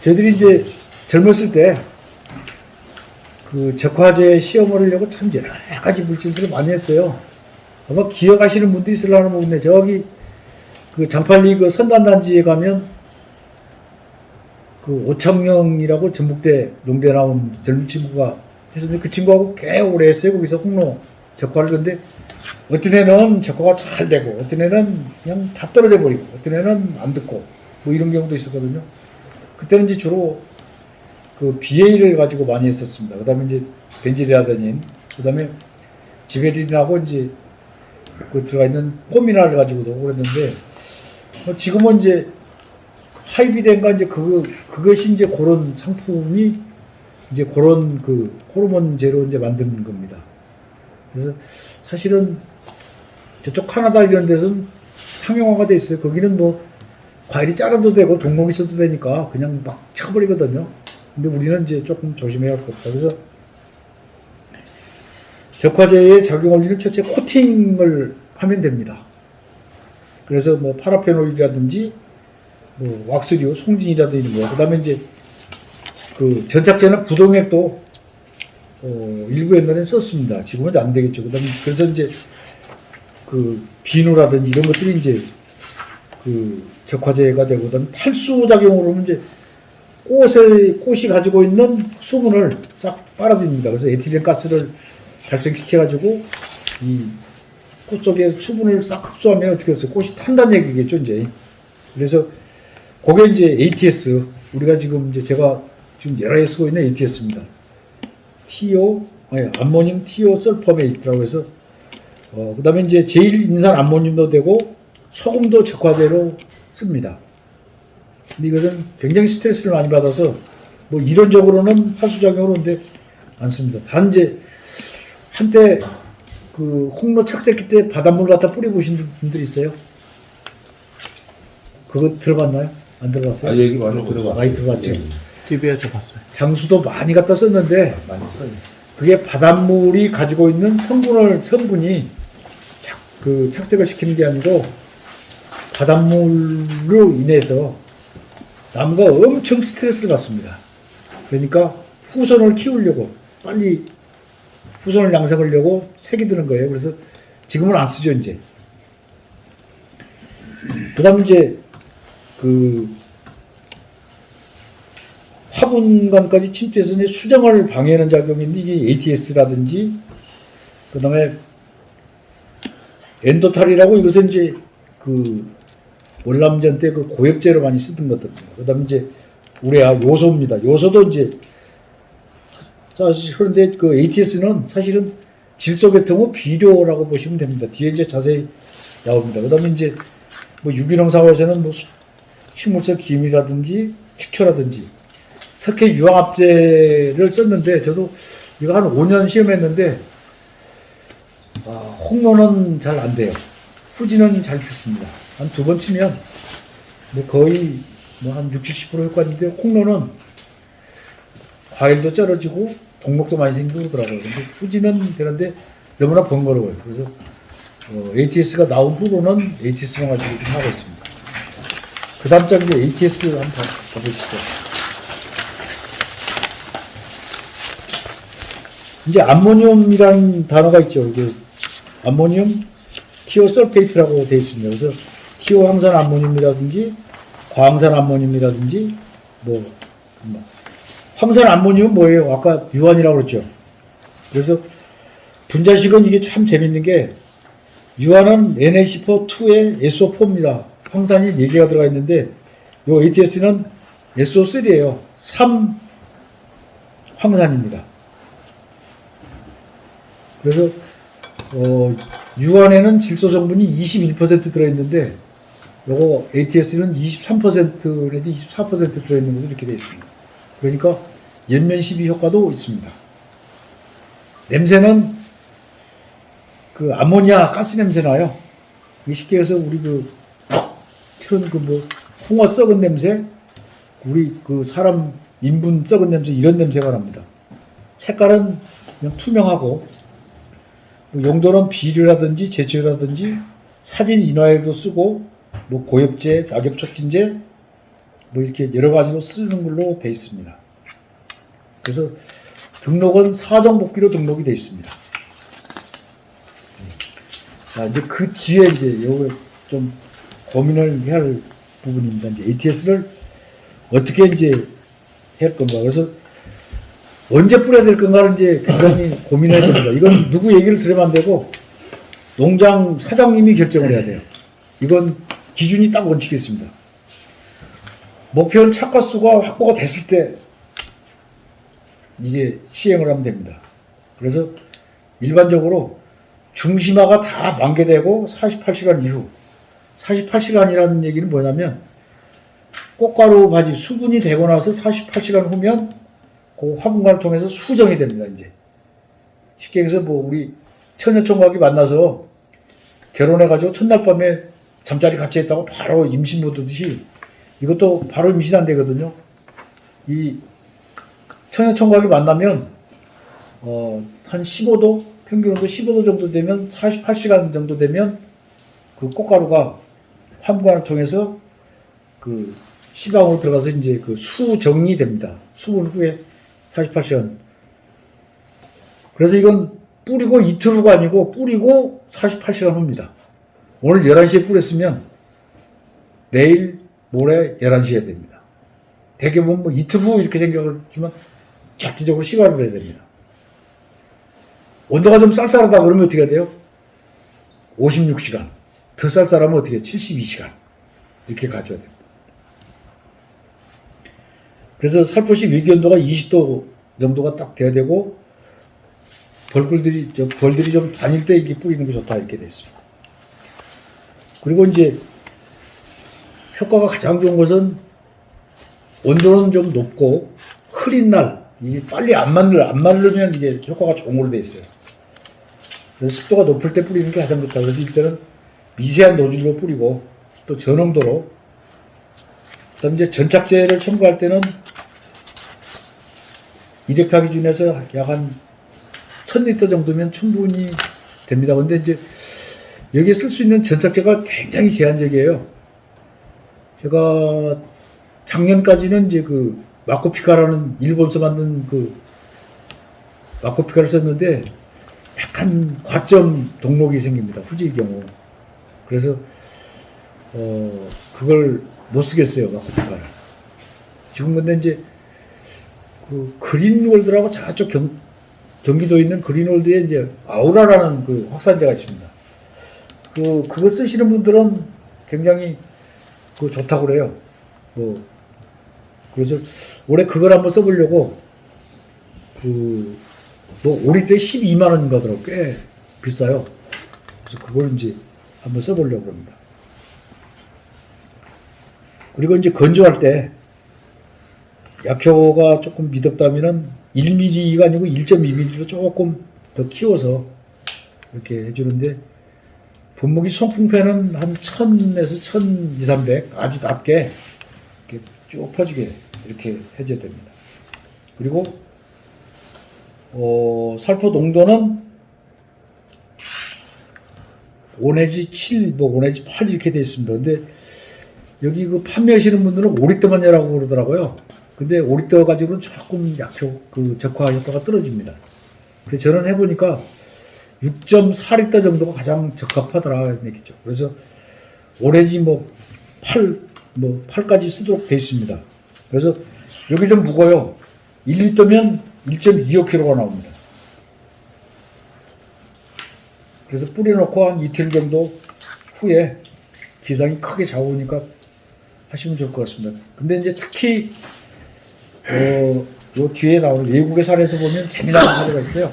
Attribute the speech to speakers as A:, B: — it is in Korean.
A: 저희들이 이제 젊었을 때 그 적화제 시험을 하려고 참 여러 가지 물질들을 많이 했어요. 아마 기억하시는 분도 있으려나 모르겠네. 저기 그 장팔리 그 선단단지에 가면 그 오창영이라고 전북대 농대 나온 젊은 친구가 했었는데 그 친구하고 꽤 오래 했어요. 거기서 홍로 적화를. 근데 어떤 애는 적화가 잘 되고 어떤 애는 그냥 다 떨어져 버리고 어떤 애는 안 듣고 뭐 이런 경우도 있었거든요. 그때는 이제 주로 그 BA를 가지고 많이 했었습니다. 그 다음에 이제 벤질이라더니 그 다음에 지베린하고 이제 그 들어가 있는 포미나를 가지고도 그랬는데 지금은 이제 하이비덴가 이제 그것이 이제 그런 상품이 이제 그런 그 호르몬제로 이제 만든 겁니다. 그래서 사실은 저쪽 카나다 이런 데서는 상용화가 돼 있어요. 거기는 뭐 과일이 자라도 되고 동목이 있어도 되니까 그냥 막 쳐버리거든요. 근데 우리는 이제 조금 조심해야 할 것 같다. 그래서 적화제에 작용 원리는 첫째 코팅을 하면 됩니다. 그래서 뭐 파라페놀이라든지 뭐 왁스류, 송진이라든지 뭐 그다음에 이제 그 전착제나 부동액도 일부 옛날엔 썼습니다. 지금은 안 되겠죠. 그다음에 그래서 이제 그 비누라든지 이런 것들이 이제 그 적화제가 되고 그다음에 탈수 작용으로는 이제 꽃이 가지고 있는 수분을 싹 빨아들입니다. 그래서 에틸렌 가스를 발생시켜가지고 이 꽃 속에 수분을 싹 흡수하면 어떻게 했어요? 꽃이 탄다는 얘기겠죠, 이제. 그래서 그게 이제 ATS. 우리가 지금 이제 제가 지금 여러 개 쓰고 있는 ATS입니다. 암모늄 티오 설퍼메이트라고 해서 그 다음에 이제 제일인산 암모늄도 되고 소금도 적화제로 씁니다. 근데 이것은 굉장히 스트레스를 많이 받아서 뭐 이론적으로는 활수작용으로 근데 안 씁니다. 단 이제 한때 그 홍로 착색기 때 바닷물 갖다 뿌려보신 분들 있어요? 그거 들어봤나요? 안 들어봤어요?
B: 아, 얘기 많이 들어봤어요.
A: 많이 들어봤죠.
B: 예.
C: TV에서 봤어요.
A: 장수도 많이 갖다 썼는데
B: 많이 써요.
A: 그게 바닷물이 가지고 있는 성분이 그 착색을 시키는 게 아니고 바닷물로 인해서 나무가 엄청 스트레스를 받습니다. 그러니까 후손을 키우려고 빨리 후손을 양성하려고 색이 드는 거예요. 그래서 지금은 안 쓰죠, 이제. 그 다음에 이제 그 화분관까지 침투해서 이제 수정을 방해하는 작용인데 이게 ATS라든지 그 다음에 엔도탈이라고 이것은 이제 그 월남전 때 그 고엽제로 많이 쓰던 것들입니다. 그 다음에 이제 우레아 요소입니다. 요소도 이제 사실 그런데 그 ATS는 사실은 질소계통의 비료라고 보시면 됩니다. 뒤에 이제 자세히 나옵니다. 그 다음에 이제 뭐 유기농 사업에서는 뭐 식물성 기임이라든지 식초라든지 석회 유황합제를 썼는데 저도 이거 한 5년 시험했는데 홍로는 잘 안 돼요. 후지는 잘 듣습니다. 한 2번 치면 뭐 거의 뭐 한 60~70% 효과인데 홍로는 과일도 쩔어지고 동목도 많이 생기고 그러더라고요. 근데 후지는 되는데 너무나 번거로워요. 그래서 ATS가 나온 후로는 ATS만 가지고 좀 하고 있습니다. 그 다음 장 이제 ATS 한번 봐보시죠. 이제 암모늄이라는 단어가 있죠. 이게 암모늄 티오설페이트라고 되어 있습니다. 그래서 티오항산 암모늄이라든지 과항산 암모늄이라든지 뭐 황산 암모늄은 뭐예요? 아까 유한이라고 그랬죠. 그래서 분자식은 이게 참 재밌는 게 유한은 NH4-2에 SO4입니다. 황산이 4개가 들어가 있는데 요 ATS는 SO3예요. 3 황산입니다. 그래서 유한에는 질소 성분이 21% 들어있는데 요거 ATS는 23% 내지 24% 들어있는 것도 이렇게 되어 있습니다. 그러니까 연면 시비 효과도 있습니다. 냄새는 그 암모니아 가스 냄새 나요. 쉽게 해서 우리 그 그런 그 뭐 홍어 썩은 냄새, 우리 그 사람 인분 썩은 냄새 이런 냄새가 납니다. 색깔은 그냥 투명하고 용도는 비료라든지 제초라든지 사진 인화에도 쓰고 뭐 고엽제, 낙엽 촉진제, 뭐 이렇게 여러 가지로 쓰는 걸로 되어 있습니다. 그래서 등록은 사정복귀로 등록이 되어 있습니다. 자, 이제 그 뒤에 이제 요거 좀 고민을 해야 할 부분입니다. 이제 ATS를 어떻게 이제 할 건가. 그래서 언제 뿌려야 될 건가를 이제 굉장히 고민해야 됩니다. 이건 누구 얘기를 들으면 안 되고 농장 사장님이 결정을 해야 돼요. 이건 기준이 딱 원칙이 있습니다. 목표는 착과수가 확보가 됐을 때 이게 시행을 하면 됩니다. 그래서 일반적으로 중심화가 다 만개되고 48시간 이후 48시간이라는 얘기는 뭐냐면 꽃가루 바지 수분이 되고 나서 48시간 후면 그 화분관을 통해서 수정이 됩니다. 이제 쉽게 얘기해서 뭐 우리 처녀총각이 만나서 결혼해가지고 첫날 밤에 잠자리 같이 했다고 바로 임신 못 하듯이 이것도 바로 임신 안 되거든요. 이 처녀총각이 만나면 한 15도 평균 온도 15도 정도 되면 48시간 정도 되면 그 꽃가루가 화분관을 통해서 그 시방으로 들어가서 이제 그 수정이 됩니다. 수분 후에 48시간. 그래서 이건 뿌리고 이틀 후가 아니고 뿌리고 48시간 후입니다. 오늘 11시에 뿌렸으면 내일 모레 11시에 됩니다. 대개 보면 뭐 이틀 후 이렇게 생각하지만 자체적으로 시간을 해야 됩니다. 온도가 좀 쌀쌀하다 그러면 어떻게 해야 돼요? 56시간. 더 쌀쌀하면 어떻게 해요? 72시간. 이렇게 가져야 됩니다. 그래서 살포시 외기온도가 20도 정도가 딱 돼야 되고 벌들이 좀 다닐 때 이렇게 뿌리는 게 좋다 이렇게 돼 있습니다. 그리고 이제 효과가 가장 좋은 것은 온도는 좀 높고 흐린 날 이게 빨리 안 마르면 이게 효과가 좋은 걸로 돼 있어요. 그래서 습도가 높을 때 뿌리는 게 가장 좋다. 그래서 이때는 미세한 노즐로 뿌리고 또 저농도로 그다음 이제 전착제를 첨가할 때는 이렉타 기준에서 약 한 1000리터 정도면 충분히 됩니다. 근데 이제 여기에 쓸 수 있는 전착제가 굉장히 제한적이에요. 제가 작년까지는 이제 그 마코피카라는 일본에서 만든 그 마코피카를 썼는데 약간 과점 동록이 생깁니다. 후지의 경우. 그래서 그걸 못 쓰겠어요. 마코피카를. 지금 근데 이제 그 그린월드라고 저쪽 경기도에 있는 그린월드에 이제 아우라라는 그 확산제가 있습니다. 그거 쓰시는 분들은 굉장히 그 좋다고 그래요. 그래서 올해 그걸 한번 써보려고 오리때 12만 원인가 하더라고. 꽤 비싸요. 그래서 그걸 이제 한번 써보려고 합니다. 그리고 이제 건조할 때 약효가 조금 미덥다면은 1mm가 아니고 1.2mm로 조금 더 키워서 이렇게 해주는데 분무기 송풍패는 한 1000에서 1200, 300 아주 낮게 이렇게 쭉 퍼지게 이렇게 해줘야 됩니다. 그리고 살포 농도는 5 내지 7, 5 내지 8 이렇게 되어 있습니다. 근데 여기 그 판매하시는 분들은 5리터만 내라고 그러더라고요. 근데 5리터 가지고는 조금 적화 효과가 떨어집니다. 그래서 저는 해보니까 6.4리터 정도가 가장 적합하더라는 얘기죠. 그래서 5 내지 8까지 쓰도록 되어 있습니다. 그래서 여기 좀 무거워요. 1리터면 1.25kg가 나옵니다. 그래서 뿌려놓고 한 이틀 정도 후에 기상이 크게 잡으니까 하시면 좋을 것 같습니다. 근데 이제 특히 요 뒤에 나오는 외국의 사례에서 보면 재미나는 사례가 있어요.